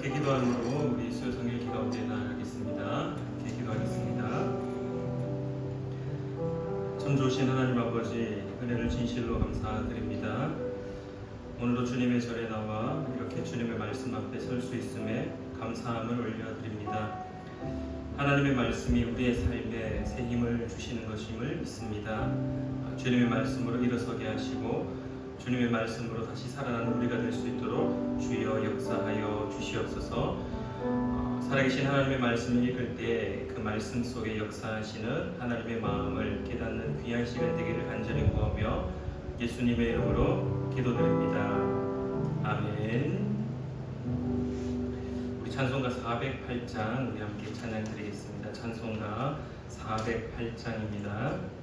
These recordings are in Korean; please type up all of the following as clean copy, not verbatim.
함께 기도함으로 우리 수요 성일 기도하게 나아가겠습니다. 함께 기도하겠습니다. 참 좋으신 하나님 아버지, 은혜를 진실로 감사드립니다. 오늘도 주님의 절에 나와 이렇게 주님의 말씀 앞에 설 수 있음에 감사함을 올려드립니다. 하나님의 말씀이 우리의 삶에 새 힘을 주시는 것임을 믿습니다. 주님의 말씀으로 일어서게 하시고 주님의 말씀으로 다시 살아나는 우리가 될 수 있도록 주여 역사하여 주시옵소서. 살아계신 하나님의 말씀을 읽을 때 그 말씀 속에 역사하시는 하나님의 마음을 깨닫는 귀한 시간 되기를 간절히 구하며 예수님의 이름으로 기도드립니다. 아멘. 우리 찬송가 408장 우리 함께 찬양 드리겠습니다. 찬송가 408장입니다.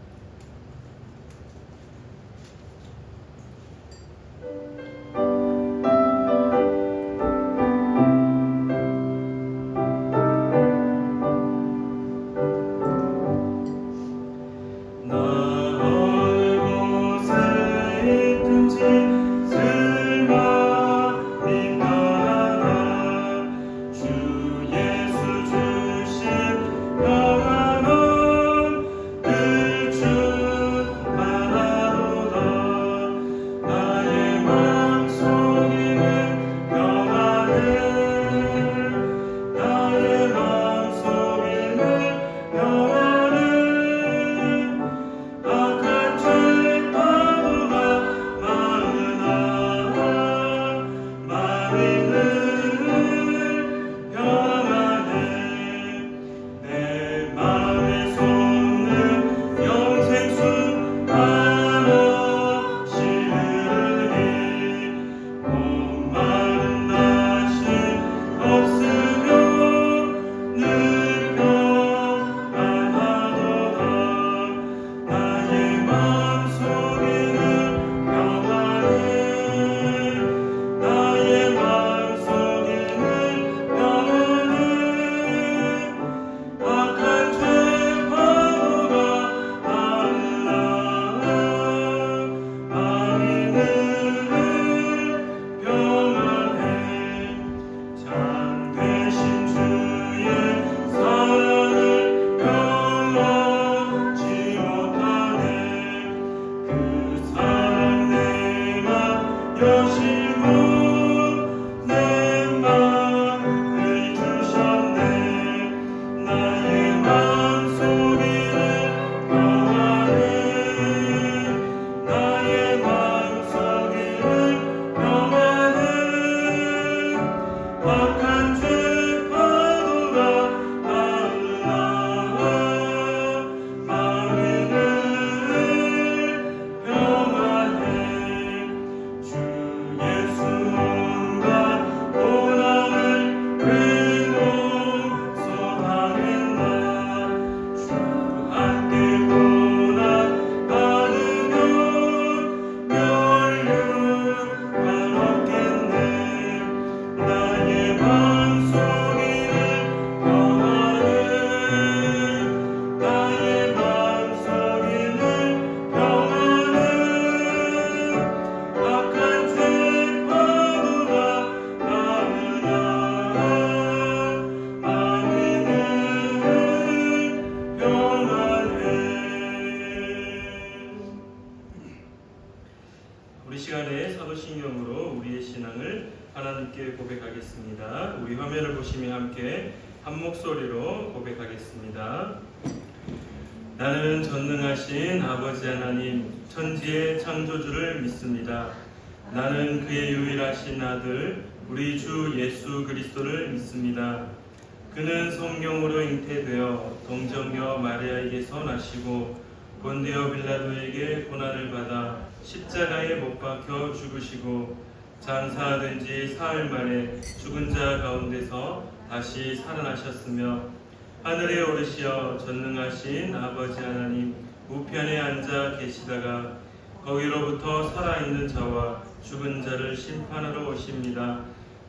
우리 시간에 사도신경으로 우리의 신앙을 하나님께 고백하겠습니다. 우리 화면을 보시며 함께 한 목소리로 고백하겠습니다. 나는 전능하신 아버지 하나님 천지의 창조주를 믿습니다. 나는 그의 유일하신 아들 우리 주 예수 그리스도를 믿습니다. 그는 성령으로 잉태되어 동정녀 마리아에게서 나시고 본디오 빌라도에게 고난을 받아 십자가에 못 박혀 죽으시고 장사된 지 사흘 만에 죽은 자 가운데서 다시 살아나셨으며 하늘에 오르시어 전능하신 아버지 하나님 우편에 앉아 계시다가 거기로부터 살아있는 자와 죽은 자를 심판하러 오십니다.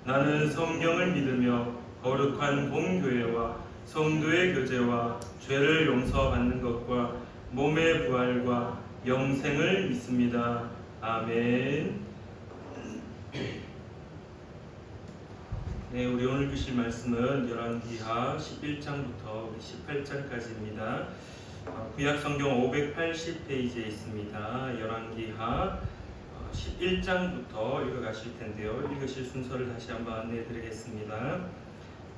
나는 성령을 믿으며 거룩한 공교회와 성도의 교제와 죄를 용서받는 것과 몸의 부활과 영생을 믿습니다. 아멘. 네, 우리 오늘 주실 말씀은 열왕기하 11장부터 18장까지입니다. 구약 성경 580페이지에 있습니다. 열왕기하 11장부터 읽어가실 텐데요. 읽으실 순서를 다시 한번 안내해 드리겠습니다.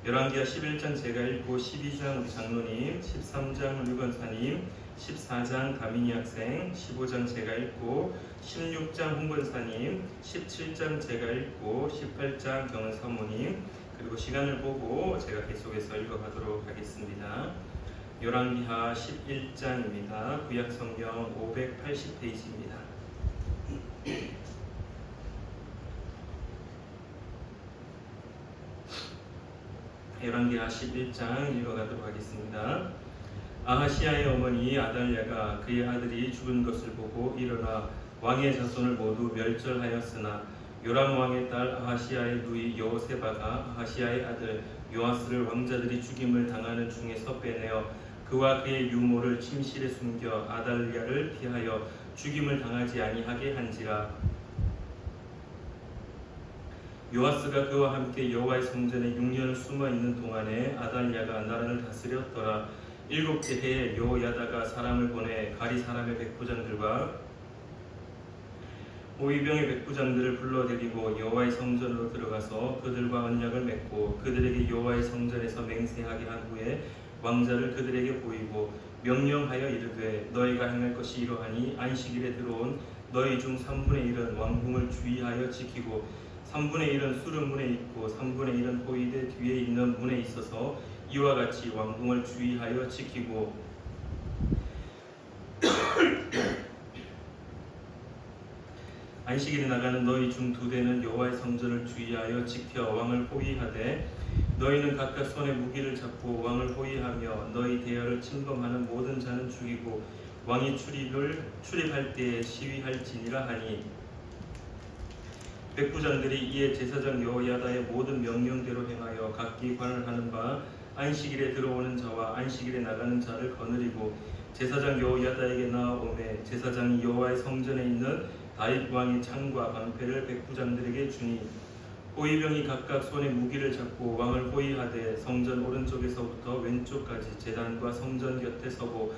열왕기하 11장 제가 읽고 12장 우리 장로님, 13장 류건사님, 14장 다민이 학생, 15장 제가 읽고 16장 홍건사님, 17장 제가 읽고 18장 경은 사모님, 그리고 시간을 보고 제가 계속해서 읽어가도록 하겠습니다. 열왕기하 11장입니다. 구약성경 580페이지입니다. 열왕기하 11장 읽어가도록 하겠습니다. 아하시아의 어머니 아달랴가 그의 아들이 죽은 것을 보고 일어나 왕의 자손을 모두 멸절하였으나 요람 왕의 딸 아하시아의 누이 여호세바가 아하시아의 아들 요아스를 왕자들이 죽임을 당하는 중에서 빼내어 그와 그의 유모를 침실에 숨겨 아달랴를 피하여 죽임을 당하지 아니하게 한지라. 요아스가 그와 함께 여호와의 성전에 6년을 숨어 있는 동안에 아달랴가 나라를 다스렸더라. 7째 해에 여호야다가 사람을 보내 가리 사람의 백부장들과 호위병의 백부장들을 불러들이고 여호와의 성전으로 들어가서 그들과 언약을 맺고 그들에게 여호와의 성전에서 맹세하게 한 후에 왕자를 그들에게 보이고 명령하여 이르되 너희가 행할 것이 이러하니 안식일에 들어온 너희 중 3분의 1은 왕궁을 주의하여 지키고 3분의 1은 수르문에 있고 3분의 1은 호위대 뒤에 있는 문에 있어서 이와 같이 왕궁을 주의하여 지키고 안식일에 나가는 너희 중 2대는 여호와의 성전을 주의하여 지켜 왕을 호위하되 너희는 각각 손에 무기를 잡고 왕을 호위하며 너희 대열을 침범하는 모든 자는 죽이고 왕이 출입할 때에 시위할지니라 하니 백부장들이 이에 제사장 여호야다의 모든 명령대로 행하여 각기 관을 하는 바 안식일에 들어오는 자와 안식일에 나가는 자를 거느리고 제사장 여호야다에게 나아오매 제사장이 여호와의 성전에 있는 다윗 왕의 창과 방패를 백부장들에게 주니 호위병이 각각 손에 무기를 잡고 왕을 호위하되 성전 오른쪽에서부터 왼쪽까지 제단과 성전 곁에 서고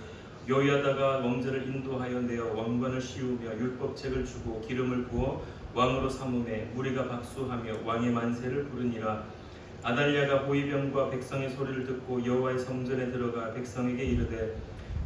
여호야다가 왕자를 인도하여 내어 왕관을 씌우며 율법책을 주고 기름을 부어 왕으로 삼음에 무리가 박수하며 왕의 만세를 부르니라. 아달랴가 호위병과 백성의 소리를 듣고 여호와의 성전에 들어가 백성에게 이르되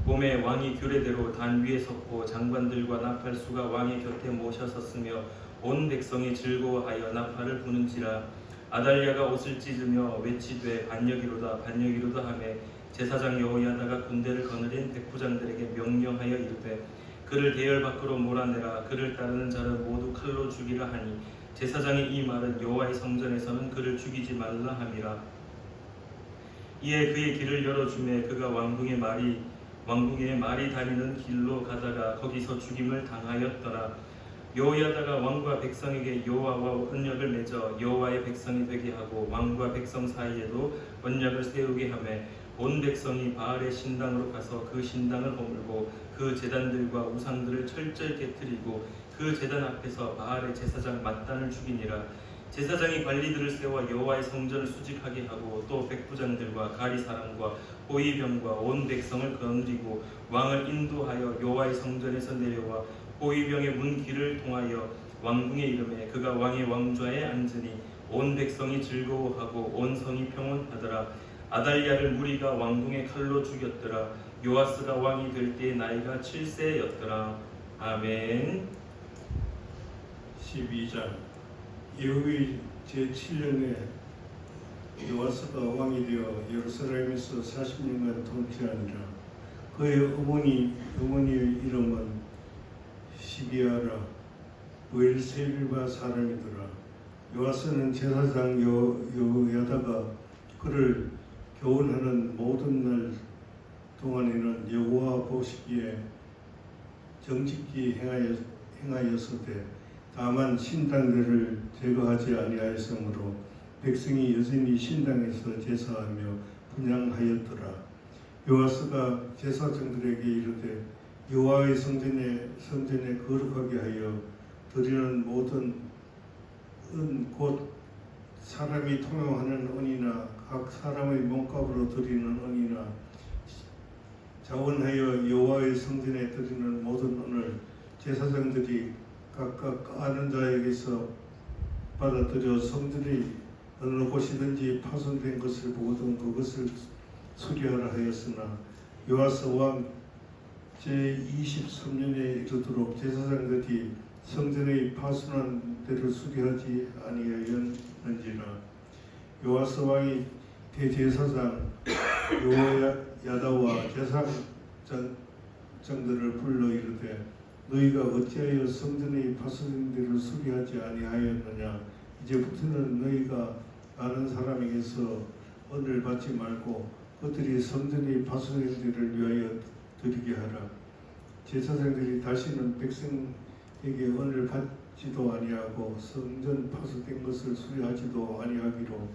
봄에 왕이 규례대로 단 위에 섰고 장관들과 나팔수가 왕의 곁에 모셔섰으며 온 백성이 즐거워하여 나팔을 부는지라. 아달랴가 옷을 찢으며 외치되 반역이로다 반역이로다 하며 제사장 여호야다가 군대를 거느린 백부장들에게 명령하여 이르되 그를 대열 밖으로 몰아내라. 그를 따르는 자를 모두 칼로 죽이라 하니 제사장의 이 말은 여호와의 성전에서는 그를 죽이지 말라 함이라. 이에 그의 길을 열어주매 그가 왕궁의 말이 다니는 길로 가다가 거기서 죽임을 당하였더라. 여호야다가 왕과 백성에게 여호와와 언약을 맺어 여호와의 백성이 되게 하고 왕과 백성 사이에도 언약을 세우게 하며 온 백성이 바알의 신당으로 가서 그 신당을 허물고 그 제단들과 우상들을 철저히 깨뜨리고 그 제단 앞에서 바알의 제사장 맏단을 죽이니라. 제사장이 관리들을 세워 여호와의 성전을 수직하게 하고 또 백부장들과 가리 사람과 호위병과 온 백성을 거느리고 왕을 인도하여 여호와의 성전에서 내려와 호위병의 문 길을 통하여 왕궁에 이르매 그가 왕의 왕좌에 앉으니 온 백성이 즐거워하고 온 성이 평온하더라. 아달랴를 무리가 왕궁의 칼로 죽였더라. 요아스가 왕이 될 때의 나이가 7세였더라. 아멘. 12장 예후의 제7년에 요아스가 왕이 되어 예루살렘에서 40년간 통치하니라. 그의 어머니의 이름은 시비아라 브엘세빌바 사람이더라. 요아스는 제사장 여호야다가 그를 교훈하는 모든 날 동안에는 여호와 보시기에 정직히 행하였으되 다만 신당들을 제거하지 아니하였으므로 백성이 여전히 신당에서 제사하며 분향하였더라. 요아스가 제사장들에게 이르되 여호와의 성전에 거룩하게 하여 드리는 모든 은 곧 사람이 통용하는 은이나 각 사람의 몸값으로 드리는 은이나 자원하여 여호와의 성전에 드리는 모든 은을 제사장들이 각각 아는 자에게서 받아들여 성전의 어느 곳이든지 파손된 것을 보거든 그것을 수리하라 하였으나 요아스 왕 제23년에 이르도록 제사장들이 성전의 파손한 데를 수리하지 아니하였는지라. 요아스 왕이 대제사장 요야다와 제사장들을 불러 이르되 너희가 어찌하여 성전의 파손된 데를 수리하지 아니하였느냐. 이제부터는 너희가 아는 사람에게서 은을 받지 말고 그들이 성전의 파손된 데를 위하여 드리게 하라. 제사장들이 다시는 백성에게 은을 받지도 아니하고 성전 파손된 것을 수리하지도 아니하기로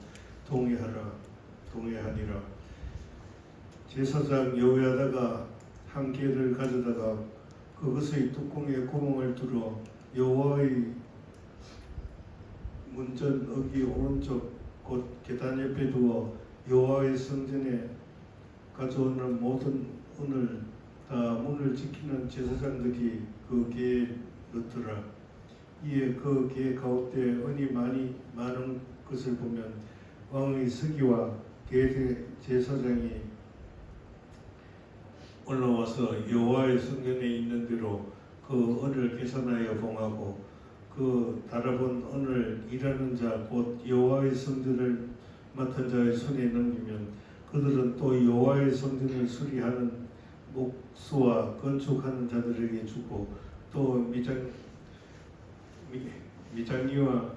동의하니라. 제사장 여호야다가 한 개를 가져다가 그것의 뚜껑에 구멍을 뚫어 여호와의 문전 어기 오른쪽 곧 계단 옆에 두어 여호와의 성전에 가져오는 모든 은을 다 문을 지키는 제사장들이 그 개에 넣더라. 이에 그 개 가운데 은이 많은 것을 보면 왕의 서기와 대제사장이 올라와서 여호와의 성전에 있는 대로 그 은을 계산하여 봉하고 그 달아본 은을 일하는 자 곧 여호와의 성전을 맡은 자의 손에 넘기면 그들은 또 여호와의 성전을 수리하는 목수와 건축하는 자들에게 주고 또 미장이와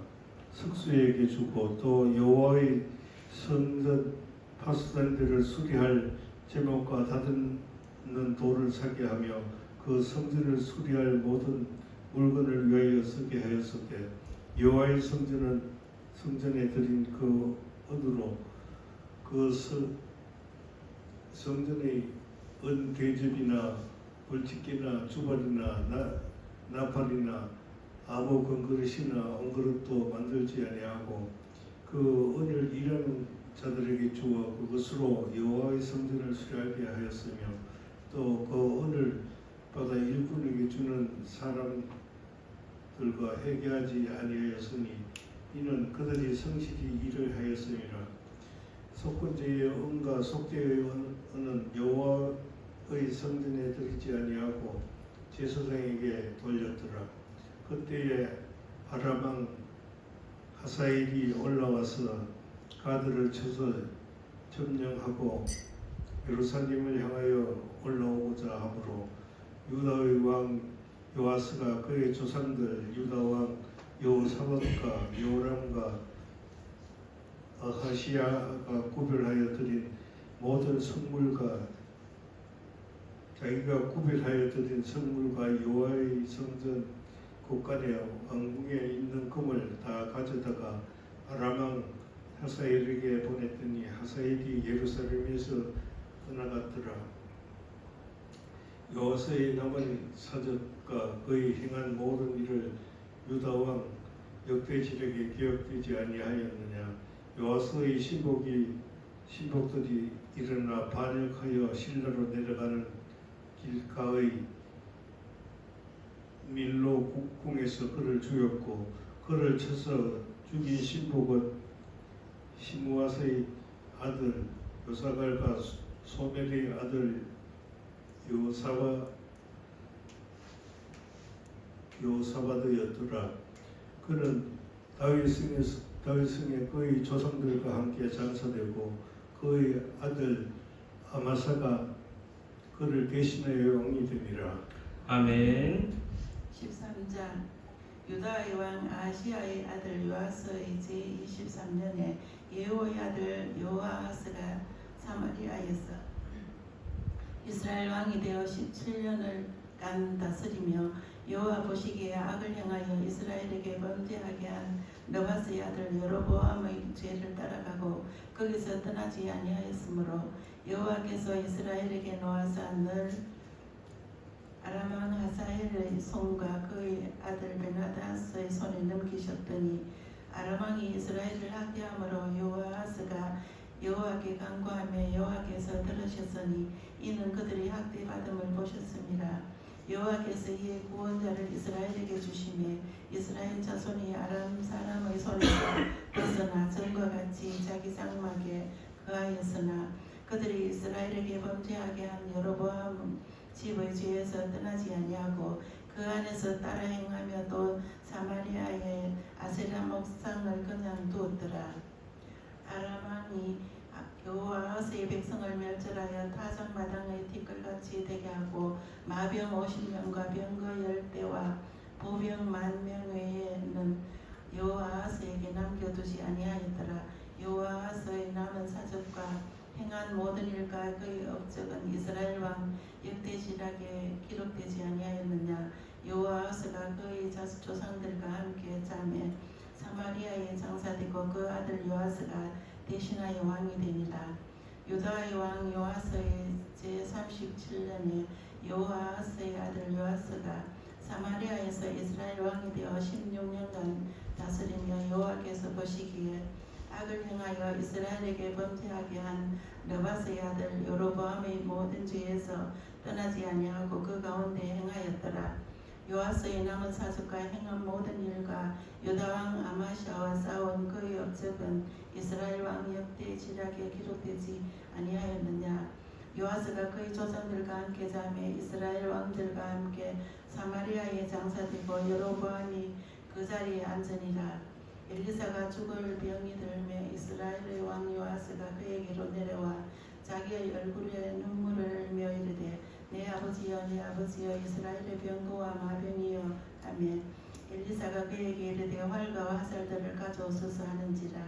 석수에게 주고 또 여호와의 성전 파손된 데를 수리할 제목과 다듬는 돌을 사게 하며 그 성전을 수리할 모든 물건을 위하여 쓰게 하였으되 여호와의 성전에 드린 그 은으로 그 성전의 은 대접이나 불집게나 주발이나 나팔이나 아무 금그릇이나 은그릇도 만들지 아니하고 그 은을 일하는 자들에게 주어 그것으로 여호와의 성전을 수리하게 하였으며 또 그 은을 받아 일꾼에게 주는 사람들과 회개하지 아니하였으니 이는 그들이 성실히 일을 하였음이라. 속건제의 은과 속죄의 은은 여호와의 성전에 드리지 아니하고 제사장에게 돌렸더라. 그때에 아람 왕 하사엘이 올라와서 가드를 쳐서 점령하고 예루살렘을 향하여 올라오고자 하므로 유다의 왕 요아스가 그의 조상들 유다 왕 여호사밧과 요람과 아하시야가 구별하여 드린 모든 성물과 자기가 구별하여 드린 성물과 여호와의 성전 곳간에 왕궁에 있는 금을 다 가져다가 아람 왕 하사엘에게 보냈더니 하사엘이 예루살렘에서 떠나갔더라. 요아스의 남은 사적과 그의 행한 모든 일을 유다 왕 역대지력에 기억되지 아니하였느냐. 요아스의 신복들이 일어나 반역하여 실로로 내려가는 길가의 밀로 궁에서 그를 죽였고 그를 쳐서 죽인 신복은 시므아스의 아들 요사갈과 소멜의 아들 요사바드였더라. 그는 다윗성에 그의 조상들과 함께 장사되고 그의 아들 아마사가 그를 대신하여 왕이 되니라. 아멘. 13장 유다의 왕 아하시야의 아들 요아스의 제23년에 예후의 아들 요아하스가 사마리아에서 이스라엘 왕이 되어 17년을 간 다스리며 여호와 보시기에 악을 행하여 이스라엘에게 범죄하게 한 느바스의 아들 여로보암의 죄를 따라가고 거기서 떠나지 아니하였으므로 여호와께서 이스라엘에게 놓아사 늘 아람 왕 하사엘의 손과 그의 아들 베나다스의 손에 넘기셨더니 아람 왕이 이스라엘을 학대함으로 여호아스가 여호와께 간구하며 여호와께서 들으셨으니 이는 그들이 학대받음을 보셨습니다. 여호와께서 이에 구원자를 이스라엘에게 주시매 이스라엘 자손이 아람 사람의 손에서 벗어나 전과 같이 자기 장막에 거하였으나 그들이 이스라엘에게 범죄하게 한 여로보암 집의 죄에서 떠나지 아니하고 그 안에서 따라 행하며 또 사마리아의 아세라 목상을 그냥 두었더라. 아람 왕이 여호와스의 백성을 멸절하여 타작마당의 티끌같이 되게 하고 마병 50명과 병거 10대와 보병 10,000명 외에는 여호와스에게 남겨두지 아니하였더라. 여호와스의 남은 사적과 행한 모든 일과 그의 업적은 이스라엘 왕 역대지락에 기록되지 아니하였느냐. 여호와스가 그의 조상들과 함께 잠에 사마리아에 장사되고 그 아들 요아스가 대신하여 왕이 되니라. 유다의 왕 요아스의 제37년에 요아스의 아들 요아스가 사마리아에서 이스라엘 왕이 되어 16년간 다스리며 여호와께서 보시기에 악을 행하여 이스라엘에게 범죄하게 한 느밧의 아들 여로보암의 모든 죄에서 떠나지 아니하고 그 가운데 행하였더라. 요아스의 남은 사적과 행한 모든 일과 유다 왕 아마샤와 싸운 그의 업적은 이스라엘 왕 역대 지략에 기록되지 아니하였느냐. 요아스가 그의 조상들과 함께 자매 이스라엘 왕들과 함께 사마리아에 장사되고 여로보암이 그 자리에 앉으니라. 엘리사가 죽을 병이 들매 이스라엘의 왕 요아스가 그에게로 내려와 자기의 얼굴에 눈물을 흘며 이르되 내 아버지여 내 아버지여 이스라엘의 병거와 마병이여 하며 엘리사가 그에게 이르되 활과 화살들을 가져오소서 하는지라.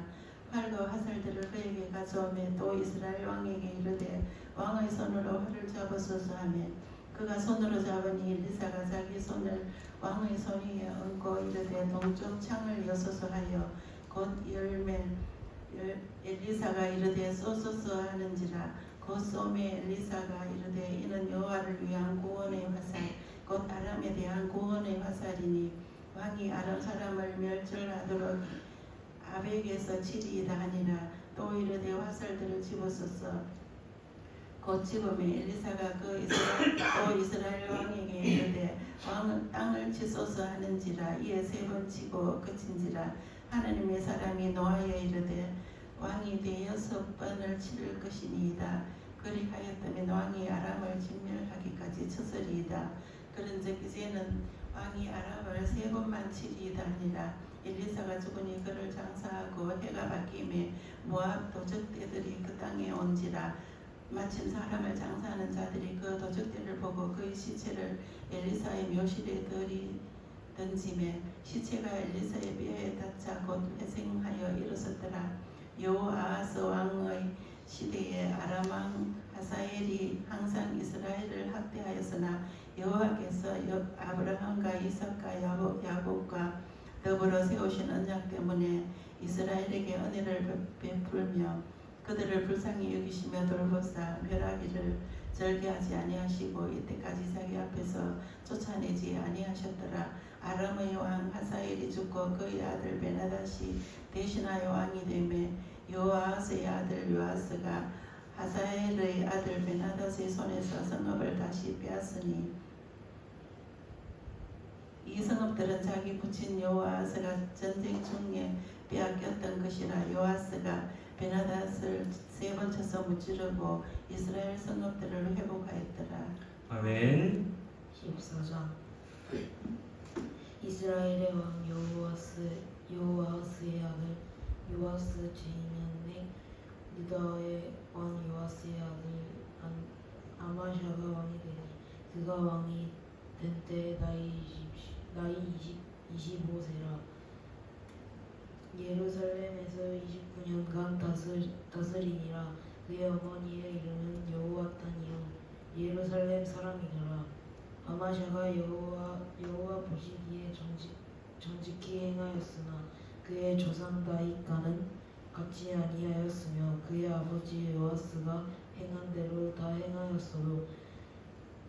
활과 화살들을 그에게 가져오매 또 이스라엘 왕에게 이르되 왕의 손으로 활을 잡으소서 하며 그가 손으로 잡으니 엘리사가 자기 손을 왕의 손 위에 얹고 이르되 동쪽 창을 여소서 하여 곧 열매 엘리사가 이르되 쏘소서 하는지라. 곧 쏘매 엘리사가 이르되 이는 여호와를 위한 구원의 화살 곧 아람에 대한 구원의 화살이니 왕이 아람 사람을 멸절하도록 아벡에서 치리이다 하니라. 또 이르되 화살들을 집었소서. 곧 집음에 엘리사가 또 이스라엘 왕에게 이르되 왕은 땅을 치소서 하는지라. 이에 3번 치고 그친지라. 하나님의 사람이 노하여 이르되 왕이 6번을 칠 것이니이다. 그리하였더니 왕이 아람을 진멸하기까지 쳤으리이다. 그런즉 이제는 왕이 아람을 3번만 치리이다 하니라. 엘리사가 죽으니 그를 장사하고 해가 바뀌매 모압 도적대들이 그 땅에 온지라. 마침 사람을 장사하는 자들이 그 도적대를 보고 그의 시체를 엘리사의 묘실에 던지매 시체가 엘리사의 뼈에 닿자 곧 회생하여 일어섰더라. 여호아하스 왕의 시대에 아람 왕 하사엘이 항상 이스라엘을 학대하였으나 여호와께서 아브라함과 이삭과 야곱과 더불어 세우신 언약 때문에 이스라엘에게 은혜를 베풀며 그들을 불쌍히 여기시며 돌보사 멸하기를 절개하지 아니하시고 이때까지 자기 앞에서 쫓아내지 아니하셨더라. 아람의 왕 하사엘이 죽고 그의 아들 베나닷이 대신하여 왕이 되매 여호아스의 아들 요아스가 하사엘의 아들 베나닷의 손에서 성읍을 다시 빼앗으니 이 성읍들은 자기 부친 여호아스가 전쟁 중에 빼앗겼던 것이라. 요아스가 베나닷을 3번 쳐서 무찌르고 이스라엘 성읍들을 회복하였더라. 아멘. 14장 이스라엘의 왕 여호아스의 아들 요아스 제2년에 유다의 왕 요아스의 아들 아마샤가 왕이 되니 그가 왕이 된 때 나이 25세라. 예루살렘에서 29년간 다스리니라. 그의 어머니의 이름은 여호와탄이요 예루살렘 사람이더라. 아마샤가 여호와 보시기에 정직히 행하였으나 그의 조상 다윗과는 같이 아니하였으며 그의 아버지 요아스가 행한 대로 다 행하였어도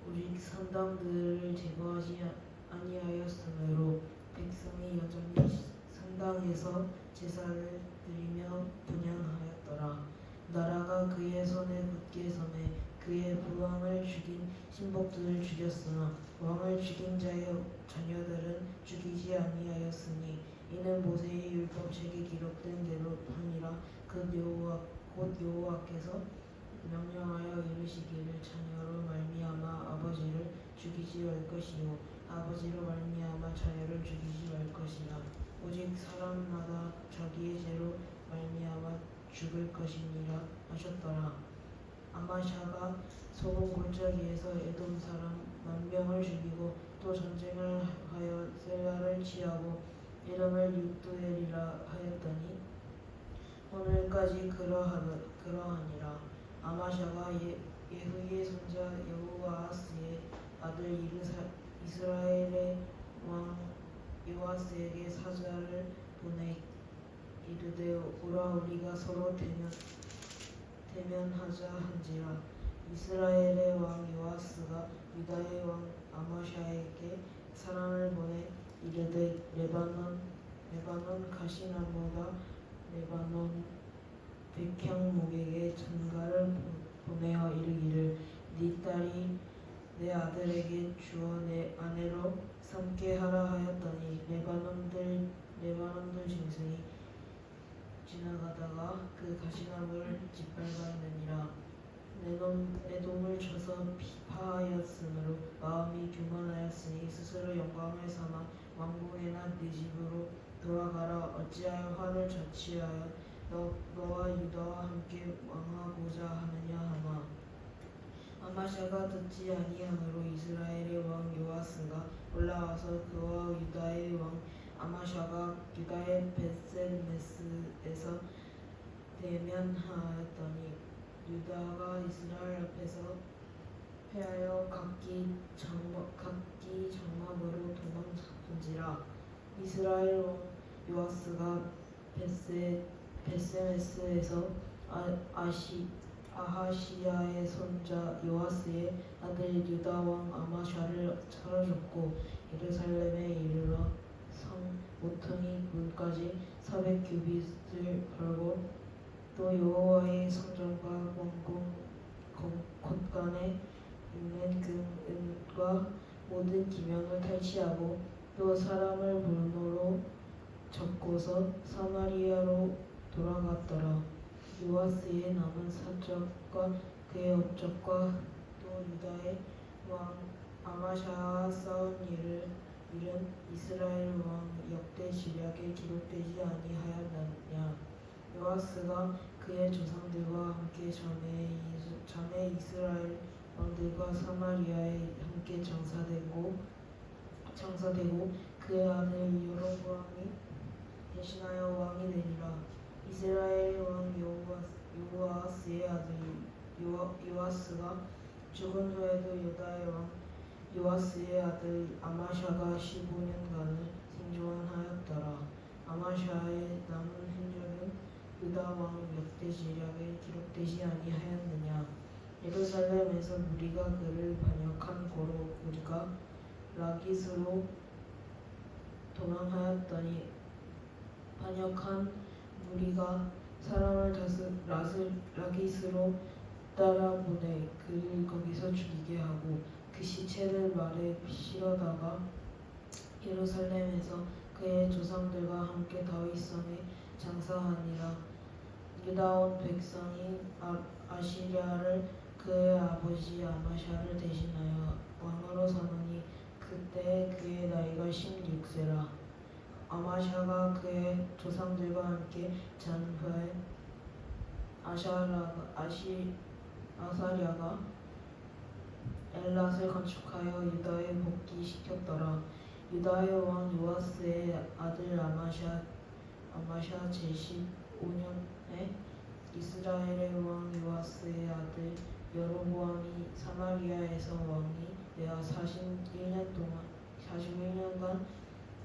우리 선당들을 제거하지 아니하였으므로 백성이 여전히 성당에서 제사를 드리며 분향하였더라. 나라가 그의 손에 굳게 섬에 그의 부왕을 죽인 신복들을 죽였으나 왕을 죽인 자의 자녀들은 죽이지 아니하였으니 이는 모세의 율법책에 기록된 대로 하니라. 곧 여호와께서 명령하여 이르시기를 자녀로 말미암아 아버지를 죽이지 말 것이요 아버지로 말미암아 자녀를 죽이지 말 것이라. 오직 사람마다 자기의 죄로 말미암아 죽을 것이니라 하셨더라. 아마샤가 소금 골짜기에서 에돔 사람 10,000명을 죽이고 또 전쟁을 하여 셀라를 취하고 이름을 육두엘이라 하였더니 오늘까지 그러하니라. 아마샤가 예후의 손자 여호아스의 아들 이스라엘의 왕 요아스에게 사자를 보내 이르되 오라 우리가 서로 대면하자 한지라. 이스라엘의 왕 요아스가 유다의 왕 아마샤에게 사람을 보내 이르되 레바논 가시나무가 레바논 백향목에게 전가를 보내어 이르기를 네 딸이 내 아들에게 주어 내 아내로 삼게 하라 하였더니 레바논들 짐승이 지나가다가 그 가시나무를 짓밟았느니라. 에돔을 쳐서 파하였으므로 마음이 교만하였으니 스스로 영광을 삼아 왕궁에나 네 집으로 돌아가라. 어찌하여 화를 자취하여 너와 유다와 함께 왕하고자 하느냐 하마. 아마샤가 듣지 아니하므로 이스라엘의 왕 요아스가 올라와서 그와 유다의 왕 아마샤가 유다의 벳셋메스에서 대면하였더니 유다가 이스라엘 앞에서 패하여 각기 장막으로 도망한지라. 이스라엘 왕 요아스가 벳세메스에서 아하시야의 손자 요아스의 아들 유다 왕 아마샤를 사로잡고 예루살렘에 이르러 성 모퉁이 문까지 400규빗을 벌고 또 여호와의 성전과 왕궁 곳간에 있는 금은과 모든 기명을 탈취하고 또 사람을 불모로 접고서 사마리아로 돌아갔더라. 요아스의 남은 사적과 그의 업적과 또 유다의 왕 아마샤와 싸운 일은 이스라엘 왕 역대 지략에 기록되지 아니하였느냐. 요아스가 그의 조상들과 함께 전에 이스라엘 왕들과 사마리아에 함께 장사되고 그의 아들 여로보암이 대신하여 왕이 되니라. 이스라엘 왕 요아스의 아들 요아스가 죽은 후에도 유다의 왕 요아스의 아들 아마샤가 15년간을 생존하였더라. 아마샤의 남은 흔적은 유다 왕 역대 지략에 기록되지 아니하였느냐. 예루살렘에서 무리가 그를 반역한 고로 우리가 라기스로 도망하였더니 반역한 무리가 사람을 라기스로 따라보내 그를 거기서 죽이게 하고 그 시체를 말에 실어다가 예루살렘에서 그의 조상들과 함께 다윗성에 장사하니라. 유다 온 백성이 아시랴를 그의 아버지 아마샤를 대신하여 왕으로 삼으니 그때 그의 나이가 16세라. 아마샤가 그의 조상들과 함께 잔 후에 아사랴가 엘랏을 건축하여 유다에 복귀시켰더라. 유다의 왕 요아스의 아들 아마샤 제15년에 이스라엘의 왕 요아스의 아들 여로보암이 사마리아에서 왕이 되어 41년간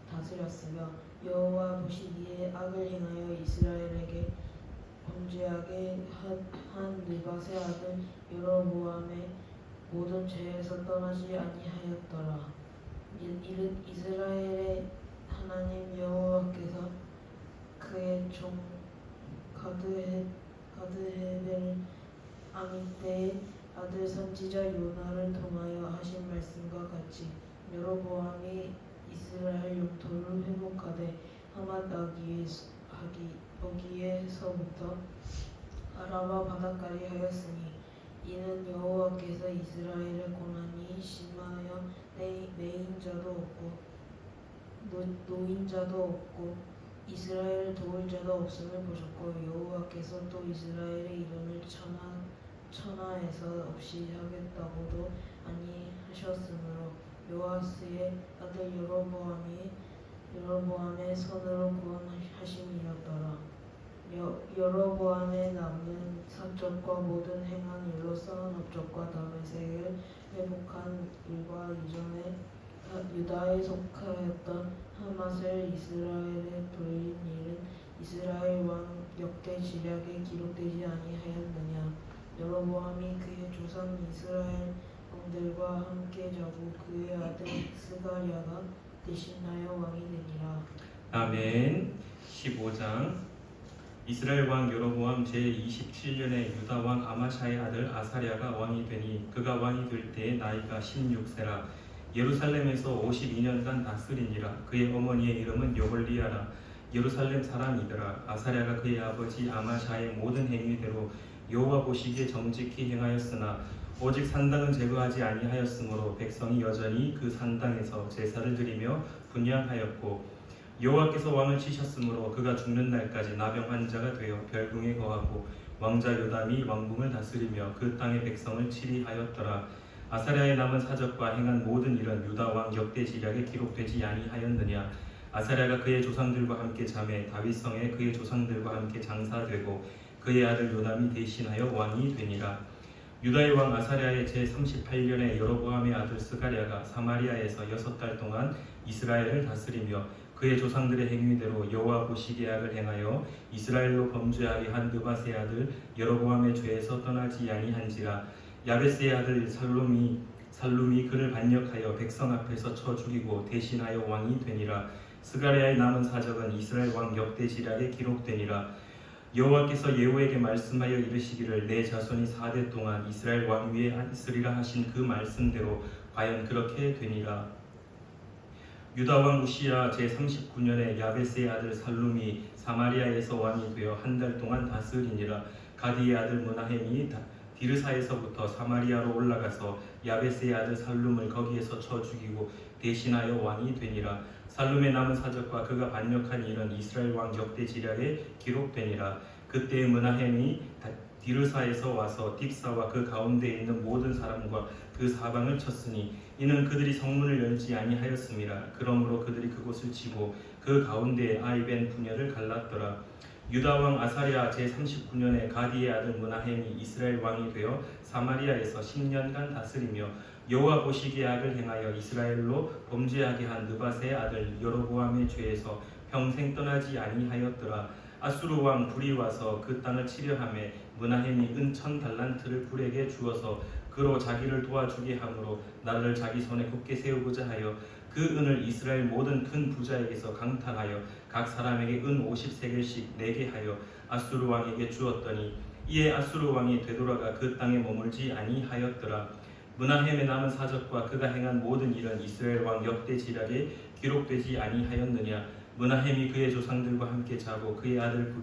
다스렸으며 여호와 보시기에 악을 행하여 이스라엘에게 범죄하게 한 느밧의 아들 여로보암의 모든 죄에서 떠나지 아니하였더라. 이스라엘의 하나님 여호와께서 그의 선지자 요나를 통하여 하신 말씀과 같이 여로보암이 이스라엘 영토를 회복하되 하맛 어기에서부터 아라바 바다까지 하였으니 이는 여호와께서 이스라엘의 고난이 심하여 노인자도 없고 이스라엘을 도울 자도 없음을 보셨고 여호와께서 또 이스라엘의 이름을 천하에서 없이 하겠다고도 아니하셨으므로 요아스의 아들 여로보암의 손으로 구원하심이었더라. 여로보암의 남은 사적과 모든 행한 일로 쌓은 업적과 다메섹을 회복한 일과 이전에 유다에 속하였던 하맛을 이스라엘에 돌린 일은 이스라엘 왕 역대 지략에 기록되지 아니하였느냐. 여로보암이 그의 조상 이스라엘 왕들과 함께 자고 그의 아들 스가랴가 대신하여 왕이 되니라. 아멘. 15장. 이스라엘 왕 여로보암 제27년에 유다 왕 아마샤의 아들 아사랴가 왕이 되니 그가 왕이 될 때에 나이가 16세라. 예루살렘에서 52년간 다스리니라. 그의 어머니의 이름은 여홀리야라. 예루살렘 사람이더라. 아사랴가 그의 아버지 아마샤의 모든 행위대로 여호와 보시기에 정직히 행하였으나 오직 산당은 제거하지 아니하였으므로 백성이 여전히 그 산당에서 제사를 드리며 분향하였고 여호와께서 왕을 치셨으므로 그가 죽는 날까지 나병 환자가 되어 별궁에 거하고 왕자 요담이 왕궁을 다스리며 그 땅의 백성을 치리하였더라. 아사랴의 남은 사적과 행한 모든 일은 유다 왕 역대 지략에 기록되지 아니하였느냐. 아사랴가 그의 조상들과 함께 잠에 다윗성에 그의 조상들과 함께 장사되고 그의 아들 요담이 대신하여 왕이 되니라. 유다의 왕 아사랴의 제38년에 여로보암의 아들 스가랴가 사마리아에서 6달 동안 이스라엘을 다스리며 그의 조상들의 행위대로 여호와 보시기에 악을 행하여 이스라엘로 범죄하게 한 느밧의 아들 여로보암의 죄에서 떠나지 아니한지라. 야베스의 아들 살룸이 그를 반역하여 백성 앞에서 쳐 죽이고 대신하여 왕이 되니라. 스가랴의 남은 사적은 이스라엘 왕 역대 지략에 기록되니라. 여호와께서 예후에게 말씀하여 이르시기를 내 자손이 4대 동안 이스라엘 왕 위에 있으리라 하신 그 말씀대로 과연 그렇게 되니라. 유다 왕 우시야 제39년에 야베스의 아들 살룸이 사마리아에서 왕이 되어 한 달 동안 다스리니라. 가디의 아들 므나헴이 디르사에서부터 사마리아로 올라가서 야베스의 아들 살룸을 거기에서 쳐 죽이고 대신하여 왕이 되니라. 살룸의 남은 사적과 그가 반역한 일은 이스라엘 왕 역대 지략에 기록되니라. 그때의 므나헴이 디르사에서 와서 딥사와 그 가운데에 있는 모든 사람과 그 사방을 쳤으니 이는 그들이 성문을 열지 아니하였음이라. 그러므로 그들이 그곳을 치고 그 가운데에 아이벤 분야를 갈랐더라. 유다 왕 아사랴 제39년에 가디의 아들 므나헴이 이스라엘 왕이 되어 사마리아에서 10년간 다스리며 여호와 보시기에 악을 행하여 이스라엘로 범죄하게 한 느밧의 아들 여로보암의 죄에서 평생 떠나지 아니하였더라. 아수르 왕 불이 와서 그 땅을 치려하매 므나헴이 은 1000달란트를 불에게 주어서 그로 자기를 도와주게 하므로 나를 자기 손에 굳게 세우고자 하여 그 은을 이스라엘 모든 큰 부자에게서 강탈하여 각 사람에게 은 50세겔씩 내게 하여 아수르 왕에게 주었더니 이에 아수르 왕이 되돌아가 그 땅에 머물지 아니하였더라. 므나헴의 남은 사적과 그가 행한 모든 일은 이스라엘 왕 역대 지략에 기록되지 아니하였느냐. 므나헴이 그의 조상들과 함께 자고 그의 아들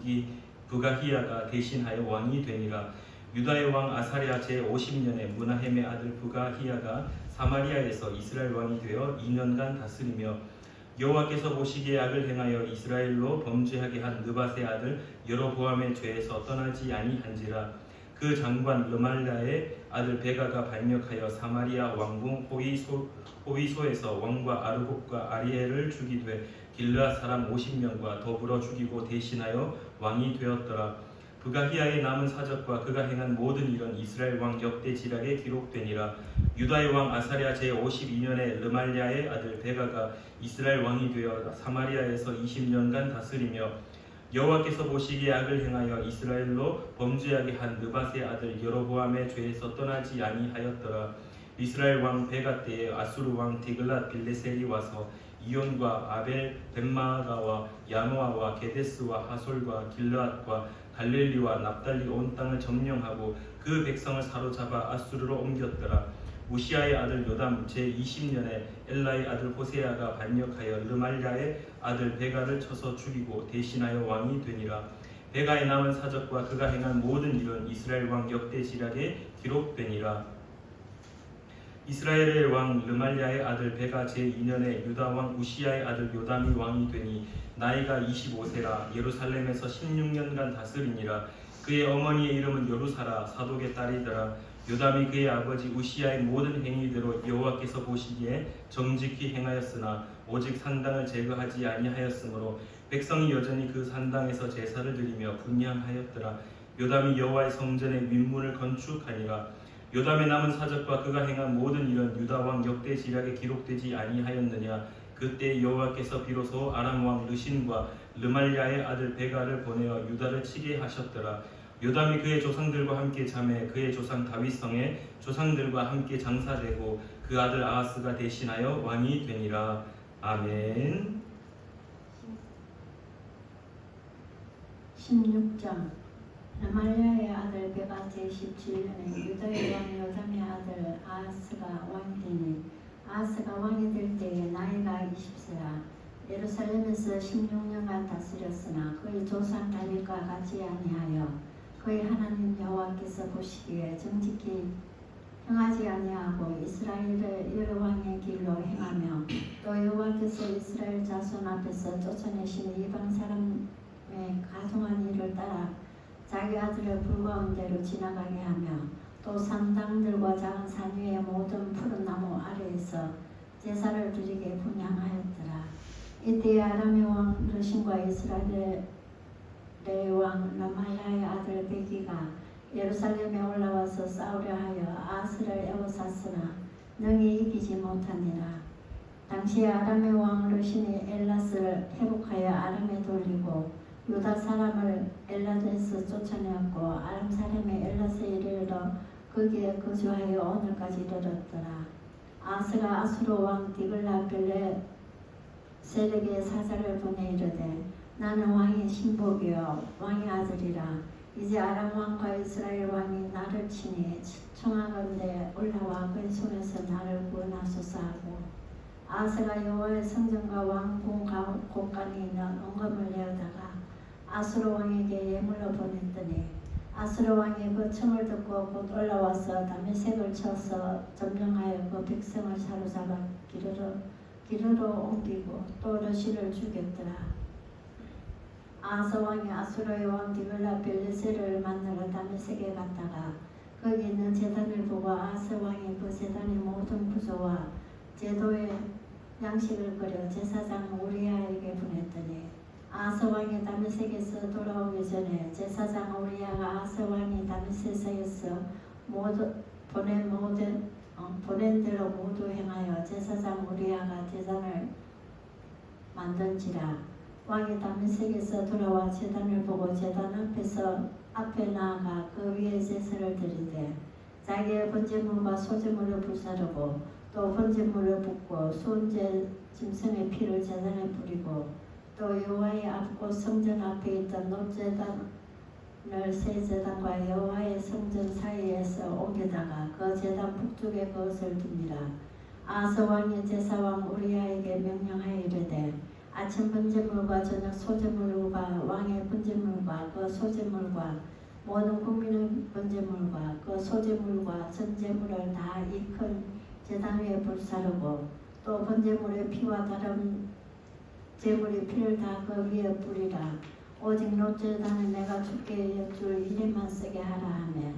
부가히야가 대신하여 왕이 되니라. 유다의 왕 아사랴 제50년에 므나헴의 아들 부가히야가 사마리아에서 이스라엘 왕이 되어 2년간 다스리며 여호와께서 보시기에 악을 행하여 이스라엘로 범죄하게 한 느밧의 아들 여로보암의 죄에서 떠나지 아니한지라. 그 장관 르말랴의 아들 베가가 반역하여 사마리아 왕궁 호위소에서 왕과 아르곱과 아리엘을 죽이되 길르앗 사람 50명과 더불어 죽이고 대신하여 왕이 되었더라. 부가히야의 남은 사적과 그가 행한 모든 일은 이스라엘 왕 역대 지략에 기록되니라. 유다의 왕 아사랴 제52년에 르말랴의 아들 베가가 이스라엘 왕이 되어 사마리아에서 20년간 다스리며 여호와께서 보시기에 악을 행하여 이스라엘로 범죄하게 한 느밧의 아들 여로보암의 죄에서 떠나지 아니하였더라. 이스라엘 왕 베가 때에 아수르 왕 디글랏 빌레셀이 와서 이온과 아벨 벳마가와 야노아와 게데스와 하솔과 길르앗과 갈릴리와 납달리 온 땅을 점령하고 그 백성을 사로잡아 아수르로 옮겼더라. 우시아의 아들 요담 제20년에 엘라의 아들 호세아가 반역하여 르말야의 아들 베가를 쳐서 죽이고 대신하여 왕이 되니라. 베가의 남은 사적과 그가 행한 모든 일은 이스라엘 왕 역대지략에 기록되니라. 이스라엘의 왕 르말야의 아들 베가 제2년에 유다 왕 우시아의 아들 요담이 왕이 되니 나이가 25세라. 예루살렘에서 16년간 다스리니라. 그의 어머니의 이름은 여루사라 사독의 딸이더라. 요담이 그의 아버지 우시아의 모든 행위대로 여호와께서 보시기에 정직히 행하였으나 오직 산당을 제거하지 아니하였으므로 백성이 여전히 그 산당에서 제사를 드리며 분향하였더라. 요담이 여호와의 성전의 윗문을 건축하니라. 요담의 남은 사적과 그가 행한 모든 일은 유다 왕 역대지략에 기록되지 아니하였느냐. 그때 여호와께서 비로소 아람 왕 르신과 르말야의 아들 베가를 보내어 유다를 치게 하셨더라. 요담이 그의 조상들과 함께 잠에 그의 조상 다윗성에 조상들과 함께 장사되고 그 아들 아하스가 대신하여 왕이 되니라. 아멘. 16장 르말야의 아들 베가 제17년에 유다의 왕 요담의 아들 아하스가 왕이 되니 아하스가 왕이 될 때에 나이가 20세라. 예루살렘에서 16년간 다스렸으나 그의 조상 다윗과 같이 아니하여 그의 하나님 여호와께서 보시기에 정직히 행하지 아니하고 이스라엘을 여호와의 길로 행하며 또 여호와께서 이스라엘 자손 앞에서 쫓아내신 이방 사람의 가증한 일을 따라 자기 아들을 불과한 대로 지나가게 하며 또 산당들과 작은 산 위의 모든 푸른 나무 아래에서 제사를 드리게 분향하였더라. 이때 아람의 왕 르신과 이스라엘의 왕 르말야의 아들 베기가 예루살렘에 올라와서 싸우려 하여 아하스를 에워쌌으나 능히 이기지 못하니라. 당시에 아람의 왕 르신이 엘라스를 회복하여 아람에 돌리고 유다 사람을 엘라드에서 쫓아내었고 아람 사람이 엘라스에 이르러 거기에 거주하여 오늘까지 이르렀더라. 아하스가 아수르 왕 디글라 빌레 세덱의 사자를 보내 이르되 나는 왕의 신복이요 왕의 아들이라. 이제 아람 왕과 이스라엘 왕이 나를 치니 청하건대 올라와 그의 손에서 나를 구원하소서 하고 아하스가 여호와의 성전과 왕궁 곳간에 있는 은금을 내어다가 아수르 왕에게 예물로 보냈더니 아수르 왕이 그 청을 듣고 곧 올라와서 다메섹을 쳐서 점령하여 그 백성을 사로잡아 기르로 옮기고 또 르신을 죽였더라. 아하스 왕이 아수르의 왕 디글라 빌레셀을 만나러 다메섹에 갔다가 거기 있는 제단을 보고 아하스 왕이 그 제단의 모든 구조와 제도의 양식을 그려 제사장 우리아에게 보냈더니 아하스 왕이 다메섹에서 돌아오기 전에 제사장 우리아가 아하스 왕이 다메섹에서 보낸 대로 모두 행하여 제사장 우리아가 제단을 만든지라. 왕이 다메섹에서 돌아와 제단을 보고 제단 앞에 나아가 그 위에 제사를 드리되 자기의 번제물과 소제물을 불사르고 또 번제물을 붓고 수은제 짐승의 피를 제단에 뿌리고 또 여호와의 앞곳 성전 앞에 있던 놋제단을 새 제단과 여호와의 성전 사이에서 옮겨다가 그 제단 북쪽에 그것을 둡니다. 아하스 왕이 제사왕 우리아에게 명령하여 이르되 아침 번제물과 저녁 소제물과 왕의 번제물과 그 소제물과 모든 국민의 번제물과 그 소제물과 전제물을 다 이 큰 제단 위에 불사르고 또 번제물의 피와 다른 제물의 피를 다 그 위에 뿌리라. 오직 놋제단을 내가 주께 여쭐 이래만 쓰게 하라 하며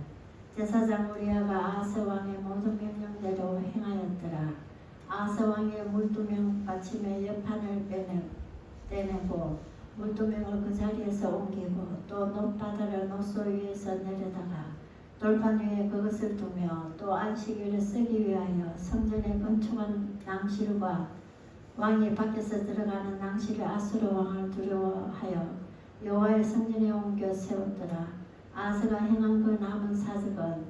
제사장 우리아가 아하스 왕의 모든 명령대로 행하였더라. 아하스 왕의 물두명 받침의 옆판을 떼내고 물두명을 그 자리에서 옮기고 또 놋바다를 놋소 위에서 내려다가 돌판 위에 그것을 두며 또 안식일을 쓰기 위하여 성전에 건축한 낭실과 왕이 밖에서 들어가는 낭실의 아수르 왕을 두려워하여 여호와의 성전에 옮겨 세웠더라. 아하스가 행한 그 남은 사적은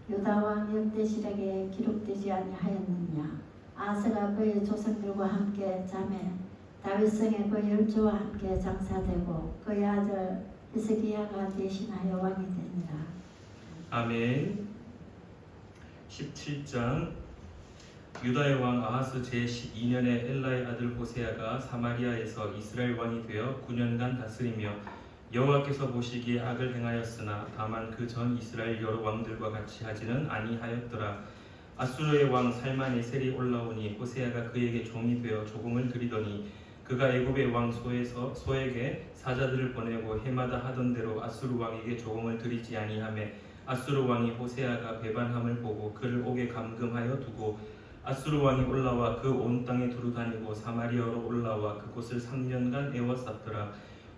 유다 왕 역대시락에 기록되지 아니하였느냐. 아하스가 그의 조상들과 함께 자매 다윗성에 그 열조와 함께 장사되고 그의 아들 히스기야가 대신하여 왕이 되니라. 아멘. 17장 유다의 왕 아하스 제12년에 엘라의 아들 호세아가 사마리아에서 이스라엘 왕이 되어 9년간 다스리며 여호와께서 보시기에 악을 행하였으나 다만 그 전 이스라엘 여러 왕들과 같이 하지는 아니하였더라. 아수르의 왕 살마네셀이 올라오니 호세아가 그에게 종이 되어 조공을 드리더니 그가 애굽의 왕 소에게 사자들을 보내고 해마다 하던 대로 아수르 왕에게 조공을 드리지 아니하매 아수르 왕이 호세아가 배반함을 보고 그를 옥에 감금하여 두고 아수르 왕이 올라와 그 온 땅에 두루다니고 사마리아로 올라와 그곳을 3년간 애워쌌더라.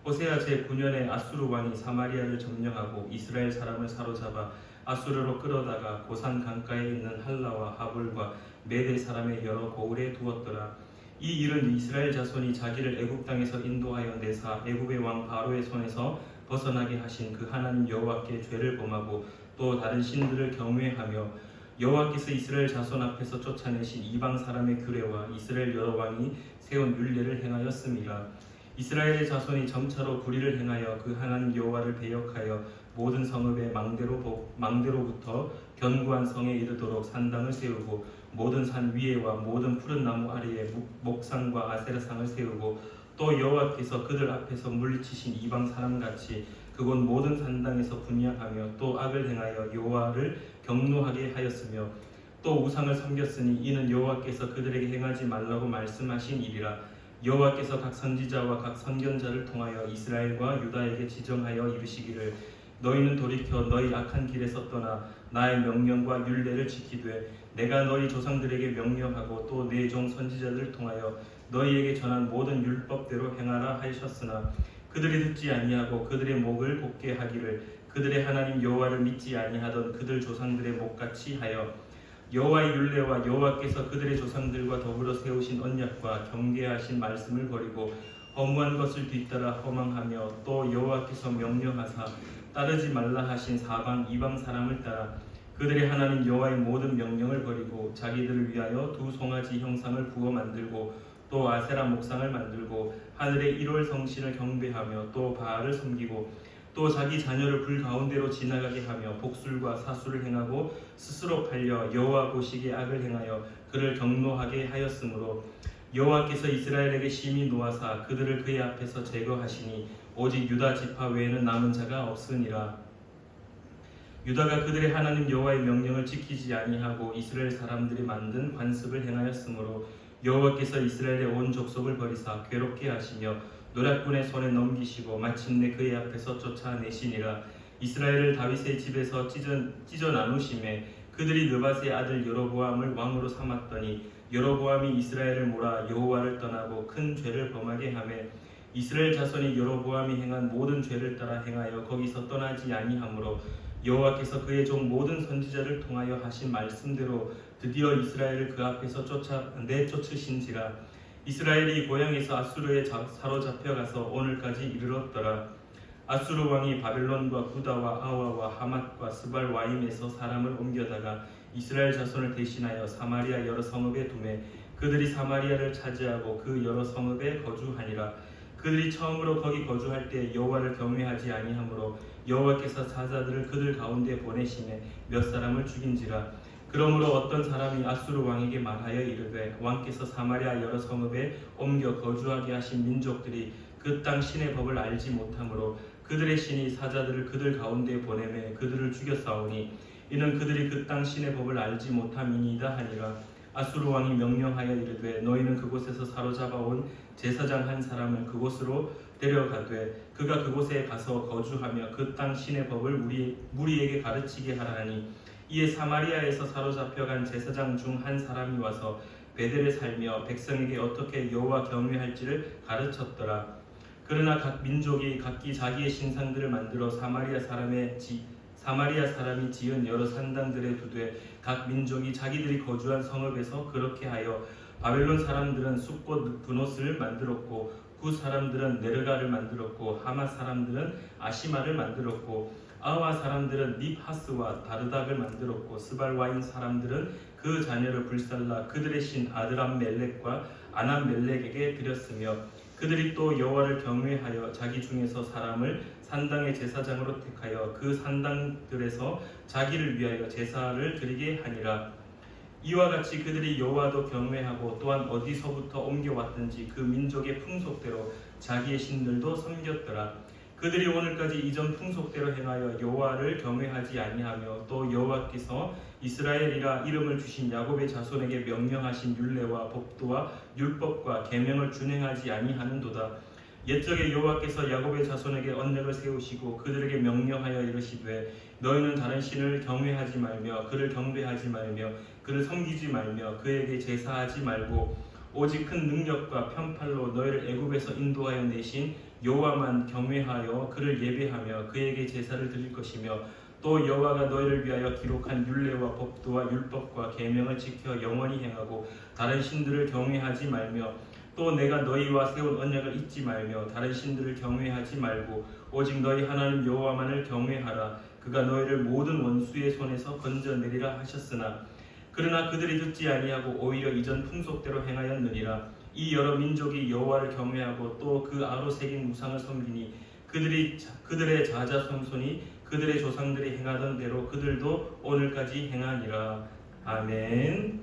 호세아 제9년에 아수르 왕이 사마리아를 점령하고 이스라엘 사람을 사로잡아 아수르로 끌어다가 고산 강가에 있는 할라와 하볼과 메대 사람의 여러 고을에 두었더라. 이 일은 이스라엘 자손이 자기를 애굽 땅에서 인도하여 내사 애굽의 왕 바로의 손에서 벗어나게 하신 그 하나님 여호와께 죄를 범하고 또 다른 신들을 경외하며 여호와께서 이스라엘 자손 앞에서 쫓아내신 이방 사람의 규례와 이스라엘 여러 왕이 세운 율례를 행하였음이라. 이스라엘의 자손이 점차로 불의를 행하여 그 하나님 여호와를 배역하여 모든 성읍의 망대로부터 견고한 성에 이르도록 산당을 세우고 모든 산 위에와 모든 푸른 나무 아래에 목상과 아세라상을 세우고 또 여호와께서 그들 앞에서 물리치신 이방 사람같이 그곳 모든 산당에서 분향하며 또 악을 행하여 여호와를 경노하게 하였으며 또 우상을 섬겼으니 이는 여호와께서 그들에게 행하지 말라고 말씀하신 일이라. 여호와께서 각 선지자와 각 선견자를 통하여 이스라엘과 유다에게 지정하여 이르시기를 너희는 돌이켜 너희 악한 길에서 떠나 나의 명령과 율례를 지키되 내가 너희 조상들에게 명령하고 또 내 종 선지자들을 통하여 너희에게 전한 모든 율법대로 행하라 하셨으나 그들이 듣지 아니하고 그들의 목을 곧게 하기를 그들의 하나님 여호와를 믿지 아니하던 그들 조상들의 목같이 하여 여호와의 율례와 여호와께서 그들의 조상들과 더불어 세우신 언약과 경계하신 말씀을 버리고 허무한 것을 뒤따라 허망하며 또 여호와께서 명령하사 따르지 말라 하신 사방 이방 사람을 따라 그들의 하나님 여호와의 모든 명령을 버리고 자기들을 위하여 두 송아지 형상을 부어 만들고 또 아세라 목상을 만들고 하늘의 일월 성신을 경배하며 또 바알을 섬기고 또 자기 자녀를 불 가운데로 지나가게 하며 복술과 사술을 행하고 스스로 팔려 여호와 보시기에 악을 행하여 그를 경노하게 하였으므로 여호와께서 이스라엘에게 심히 노하사 그들을 그의 앞에서 제거하시니 오직 유다 지파 외에는 남은 자가 없으니라. 유다가 그들의 하나님 여호와의 명령을 지키지 아니하고 이스라엘 사람들이 만든 관습을 행하였으므로 여호와께서 이스라엘의 온 족속을 버리사 괴롭게 하시며 노략군의 손에 넘기시고 마침내 그의 앞에서 쫓아내시니라. 이스라엘을 다윗의 집에서 찢어 나누심에 그들이 느밧의 아들 여로보암을 왕으로 삼았더니 여로보암이 이스라엘을 몰아 여호와를 떠나고 큰 죄를 범하게 하매 이스라엘 자손이 여로보암이 행한 모든 죄를 따라 행하여 거기서 떠나지 아니하므로 여호와께서 그의 종 모든 선지자를 통하여 하신 말씀대로 드디어 이스라엘을 그 앞에서 내쫓으신지라. 이스라엘이 고향에서 아수르에 사로잡혀가서 오늘까지 이르렀더라. 아수르 왕이 바벨론과 구다와 아와와 하맛과 스발와임에서 사람을 옮겨다가 이스라엘 자손을 대신하여 사마리아 여러 성읍에 두매 그들이 사마리아를 차지하고 그 여러 성읍에 거주하니라. 그들이 처음으로 거기 거주할 때 여호와를 경외하지 아니하므로 여호와께서 사자들을 그들 가운데 보내시매 몇 사람을 죽인지라. 그러므로 어떤 사람이 아수르 왕에게 말하여 이르되 왕께서 사마리아 여러 성읍에 옮겨 거주하게 하신 민족들이 그 땅 신의 법을 알지 못하므로 그들의 신이 사자들을 그들 가운데 보내매 그들을 죽였사오니 이는 그들이 그 땅 신의 법을 알지 못함이니이다 하니라. 아수르 왕이 명령하여 이르되 너희는 그곳에서 사로잡아온 제사장 한 사람을 그곳으로 데려가되 그가 그곳에 가서 거주하며 그 땅 신의 법을 무리에게 가르치게 하라니 이에 사마리아에서 사로잡혀간 제사장 중 한 사람이 와서 베델에 살며 백성에게 어떻게 여호와 경외할지를 가르쳤더라. 그러나 각 민족이 각기 자기의 신상들을 만들어 사마리아 사람이 지은 여러 산당들에 두되 각 민족이 자기들이 거주한 성읍에서 그렇게 하여 바벨론 사람들은 숫꽃 브노스를 만들었고 구 사람들은 네르가를 만들었고 하마 사람들은 아시마를 만들었고 아와 사람들은 닙하스와 다르닥을 만들었고 스발와인 사람들은 그 자녀를 불살라 그들의 신 아드람멜렉과 아남멜렉에게 드렸으며 그들이 또 여호와를 경외하여 자기 중에서 사람을 산당의 제사장으로 택하여 그 산당들에서 자기를 위하여 제사를 드리게 하니라. 이와 같이 그들이 여호와도 경외하고 또한 어디서부터 옮겨왔든지 그 민족의 풍속대로 자기의 신들도 섬겼더라. 그들이 오늘까지 이전 풍속대로 행하여 여호와를 경외하지 아니하며 또 여호와께서 이스라엘이라 이름을 주신 야곱의 자손에게 명령하신 율례와 법도와 율법과 계명을 준행하지 아니하는도다. 옛적에 여호와께서 야곱의 자손에게 언약을 세우시고 그들에게 명령하여 이르시되 너희는 다른 신을 경외하지 말며 그를 경배하지 말며 그를 섬기지 말며 그에게 제사하지 말고 오직 큰 능력과 편팔로 너희를 애굽에서 인도하여 내신 여호와만 경외하여 그를 예배하며 그에게 제사를 드릴 것이며 또 여호와가 너희를 위하여 기록한 율례와 법도와 율법과 계명을 지켜 영원히 행하고 다른 신들을 경외하지 말며 또 내가 너희와 세운 언약을 잊지 말며 다른 신들을 경외하지 말고 오직 너희 하나님 여호와만을 경외하라. 그가 너희를 모든 원수의 손에서 건져내리라 하셨으나 그러나 그들이 듣지 아니하고 오히려 이전 풍속대로 행하였느니라. 이 여러 민족이 여호와를 경외하고 또 그 아로 새긴 우상을 섬기니 그들의 자자손손이 그들의 조상들이 행하던 대로 그들도 오늘까지 행하니라. 아멘.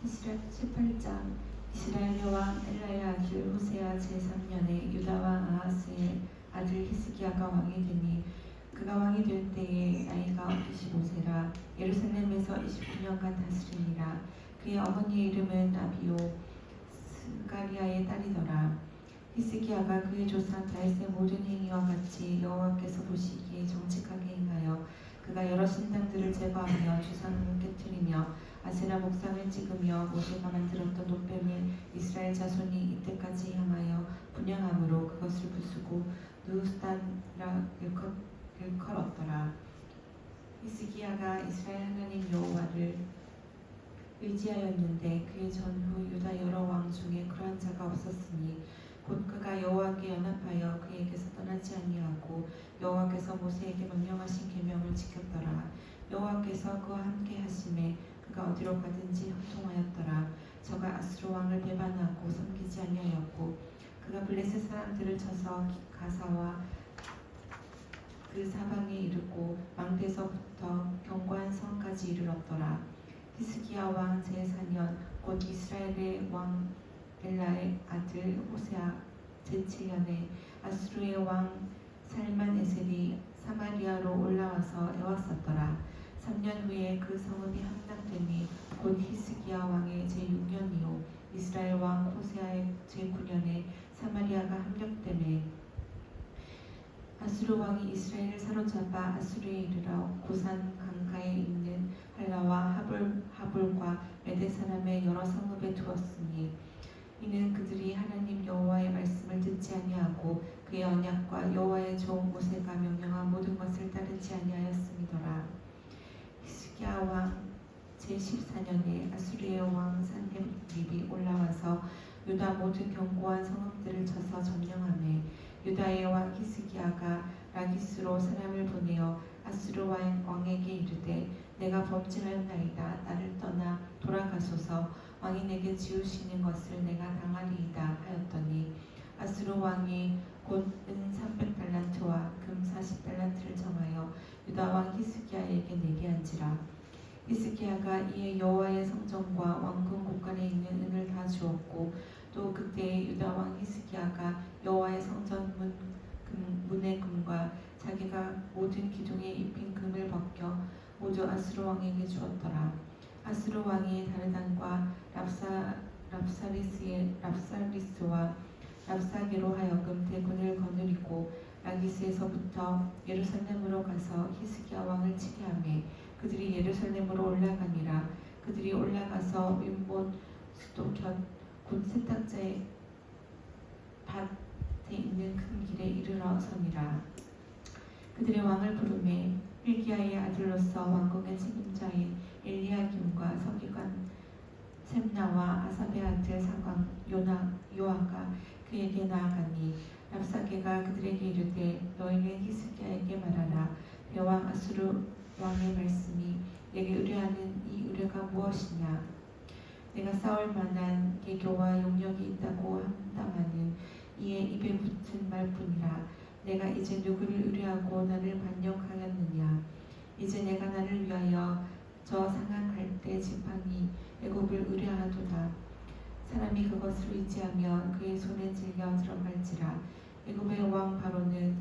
18장 이스라엘 왕 엘라의 아들 호세아 제3년에 유다 왕 아하스의 아들 히스기야가 왕이 되니 그가 왕이 될 때에 나이가 25세라. 예루살렘에서 29년간 다스리니라. 그의 어머니의 이름은 아비오 스가리아의 딸이더라. 히스기야가 그의 조상 다윗의 모든 행위와 같이 여호와께서 보시기에 정직하게 행하여 그가 여러 신당들을 제거하며 주상을 깨뜨리며 아세라 목상을 찍으며 모세가 만들었던 노뱀을 이스라엘 자손이 이때까지 향하여 분향함으로 그것을 부수고 누스단이라 일컬었더라. 히스기야가 이스라엘 하나님 여호와를 의지하였는데 그의 전후 유다 여러 왕 중에 그러한 자가 없었으니 곧 그가 여호와께 연합하여 그에게서 떠나지 아니하고 여호와께서 모세에게 명령하신 계명을 지켰더라. 여호와께서 그와 함께 하심에 그가 어디로 가든지 형통하였더라. 저가 아수르 왕을 배반하고 섬기지 아니하였고 그가 블레셋 사람들을 쳐서 가사와 그 사방에 이르고 망대서부터 견고한 성까지 이르렀더라. 히스기야 왕 제4년 곧 이스라엘의 왕 엘라의 아들 호세아 제7년에 아수르의 왕 살만에셀이 사마리아로 올라와서 애웠었더라. 3년 후에 그 성읍이 함락되니 곧 히스기야 왕의 제6년이요 이스라엘 왕 호세아의 제9년에 사마리아가 함락되매 아수르 왕이 이스라엘을 사로잡아 아수르에 이르러 고산 강가에 있는 할라와 하볼과 메대 사람의 여러 성읍에 두었으니 이는 그들이 하나님 여호와의 말씀을 듣지 아니하고 그의 언약과 여호와의 종 모세가 명령한 모든 것을 따르지 아니하였음이더라. 히스기야 왕 제14년에 아수르의 왕 산헤립이 올라와서 유다 모든 견고한 성읍들을 쳐서 점령하매 유다의 왕 히스기야가 라기스로 사람을 보내어 아수르 왕에게 이르되 내가 범죄하였나이다. 나를 떠나 돌아가소서. 왕이 내게 지으시는 것을 내가 당하리이다 하였더니 아수르 왕이 곧 은 300달란트와 금 40달란트를 정하여 유다 왕 히스기야에게 내게 한지라. 히스기야가 이에 여호와의 성전과 왕궁 곳간에 있는 은을 다 주었고 또 그때에 유다 왕 히스기야가 여호와의 성전 문의 금과 자기가 모든 기둥에 입힌 금을 벗겨 모두 아수르 왕에게 주었더라. 아수르 왕이 다르단과 랍사리스와 랍사게로 하여금 대군을 거느리고 라기스에서부터 예루살렘으로 가서 히스기야 왕을 치게 하매 그들이 예루살렘으로 올라가니라. 그들이 올라가서 윈본 수도 곁 곧 세탁자의 밭에 있는 큰 길에 이르러서니라. 그들의 왕을 부르매 hil기야의 아들로서 왕궁의 책임자인 엘리야김과 서기관 셈나와 아삽의 아들 사관 요아가 그에게 나아가니 랍사게가 그들에게 이르되 너희는 히스기야에게 말하라. 대왕 아수르 왕의 말씀이 내게 의뢰하는 이 의뢰가 무엇이냐? 내가 싸울 만한 계교와 용력이 있다고 한다마는 이에 입에 붙은 말뿐이라. 내가 이제 누구를 의뢰하고 너를 반역하였느냐? 이제 내가 나를 위하여 저 상한 갈대 지팡이 애굽을 의뢰하도다. 사람이 그것을 의지하면 그의 손에 찔려 들어갈지라. 애굽의 왕 바로는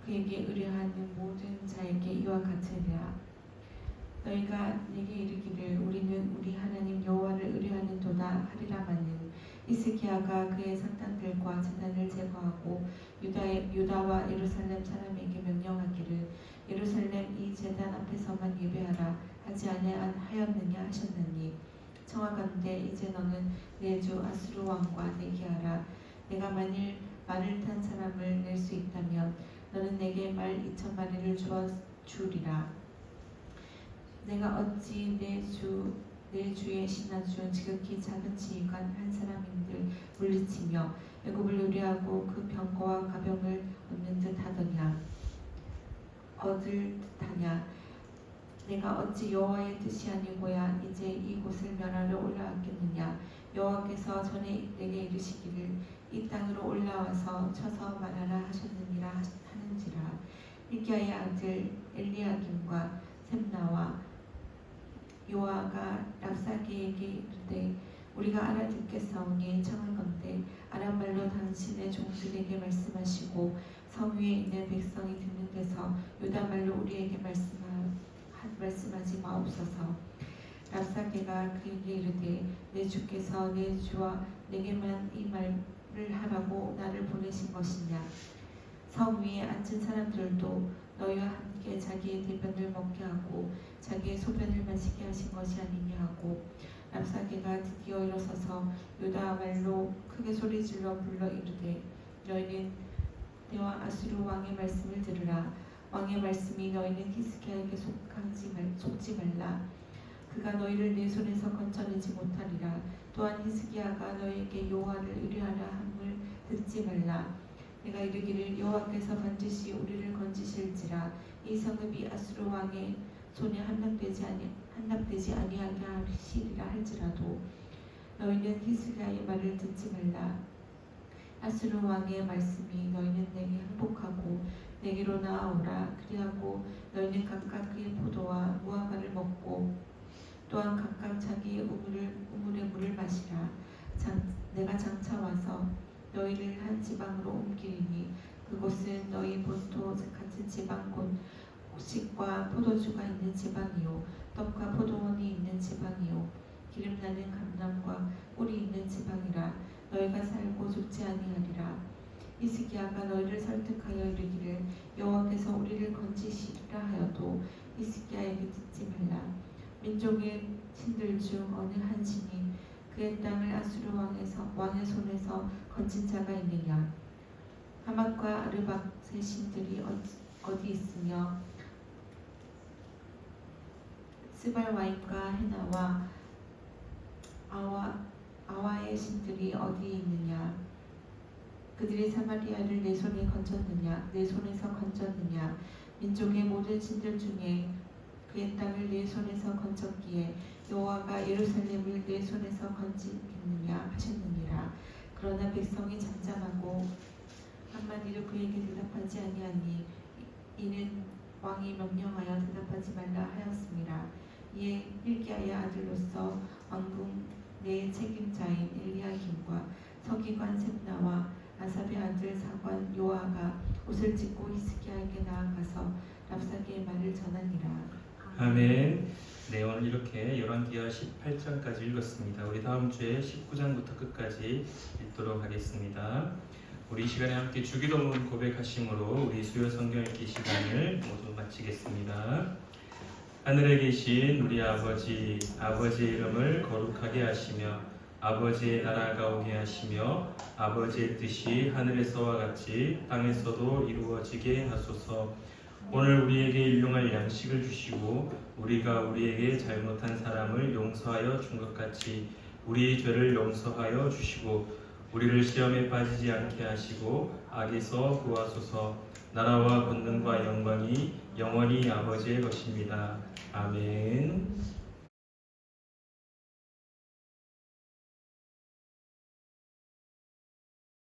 그에게 의뢰하는 모든 자에게 이와 같으리라. 너희가 내게 이르기를 우리는 우리 하나님 여호와를 의뢰하는도다 하리라마는 히스기야가 그의 산당들과 제단을 제거하고 유다와 예루살렘 사람에게 명령하기를 예루살렘 이 제단 앞에서만 예배하라 하지 아니하였느냐 하셨느니 청하건대 이제 너는 내 주 아수르 왕과 내기하라. 내가 만일 말을 탄 사람을 낼 수 있다면 너는 내게 말 2,000마리를 주리라. 내가 어찌 내 주의 신하중 지극히 작은 지휘관 한 사람인들 물리치며 애굽을 의뢰하고 그 병거와 가병을 얻는 얻을 듯하냐? 내가 어찌 여호와의 뜻이 아니고야 이제 이곳을 멸하러 올라왔겠느냐? 여호와께서 전에 내게 이르시기를 이 땅으로 올라와서 쳐서 말하라 하셨느니라 하는지라. hilki야의 아들 엘리야김과 셈나와 요아가 랍사게에게 이르되 우리가 알아듣겠사오니 청하건대 아람말로 당신의 종들에게 말씀하시고 성 위에 있는 백성이 듣는 데서 유다말로 우리에게 말씀하지 마옵소서. 랍사게가 그에게 이르되 내 주께서 내 주와 내게만 이 말을 하라고 나를 보내신 것이냐? 성 위에 앉은 사람들도 너희와 함께 자기의 대변을 먹게 하고 자기의 소변을 마시게 하신 것이 아니냐 하고 랍사게가 드디어 일어서서 유다 말로 크게 소리질러 불러 이르되 너희는 내와 아수르 왕의 말씀을 들으라. 왕의 말씀이 너희는 히스기야에게 속지 말라. 그가 너희를 내 손에서 건져내지 못하리라. 또한 히스기야가 너희에게 여호와를 의뢰하라 함을 듣지 말라. 내가 이르기를 여호와께서 반드시 우리를 건지실지라. 이 성읍이 아수르 왕의 손에 함락되지 아니하게 하시리라 할지라도 너희는 히스기야의 말을 듣지 말라. 아수르 왕의 말씀이 너희는 내게 항복하고 내게로 나아오라. 그리하고 너희는 각각 그의 포도와 무화과를 먹고 또한 각각 자기의 우물의 물을 마시라. 내가 장차 와서 너희를 한 지방으로 옮기리니 그곳은 너희 본토 같은 지방 곧 곡식과 포도주가 있는 지방이요 떡과 포도원이 있는 지방이요 기름나는 감람과 꿀이 있는 지방이라. 너희가 살고 죽지 아니하리라. 히스기야가 너희를 설득하여 이르기를 여호와께서 우리를 건지시리라 하여도 히스기야에게 듣지 말라. 민족의 신들 중 어느 한 신이 그의 땅을 아수르 왕의 손에서 건진 자가 있느냐? 하맛과 아르박의 신들이 어디 있으며 스발와임과 헤나와 아와의 신들이 어디 있느냐? 그들이 사마리아를 내 손에 건졌느냐? 내 손에서 건졌느냐? 민족의 모든 신들 중에 그의 땅을 내 손에서 건졌기에 여호와가 예루살렘을 내 손에서 건지겠느냐 하셨느니라. 그러나 백성이 잠잠하고 한마디로 그에게 대답하지 아니하니 이는 왕이 명령하여 대답하지 말라 하였습니다. 이에 hilki야의 아들로서 왕궁 내 책임자인 엘리야김과 서기관 셈나와 아삽의 아들 사관 요아가 옷을 찢고 히스기야에게 나아가서 랍사게의 말을 전하니라. 아멘. 네, 오늘 이렇게 열왕기하 18장까지 읽었습니다. 우리 다음 주에 19장부터 끝까지 읽도록 하겠습니다. 우리 이 시간에 함께 주기도문 고백하심으로 우리 수요 성경 읽기 시간을 모두 마치겠습니다. 하늘에 계신 우리 아버지, 아버지의 이름을 거룩하게 하시며 아버지의 나라가 오게 하시며 아버지의 뜻이 하늘에서와 같이 땅에서도 이루어지게 하소서. 오늘 우리에게 일용할 양식을 주시고 우리가 우리에게 잘못한 사람을 용서하여 준 것 같이 우리 죄를 용서하여 주시고 우리를 시험에 빠지지 않게 하시고 악에서 구하소서. 나라와 권능과 영광이 영원히 아버지의 것입니다. 아멘.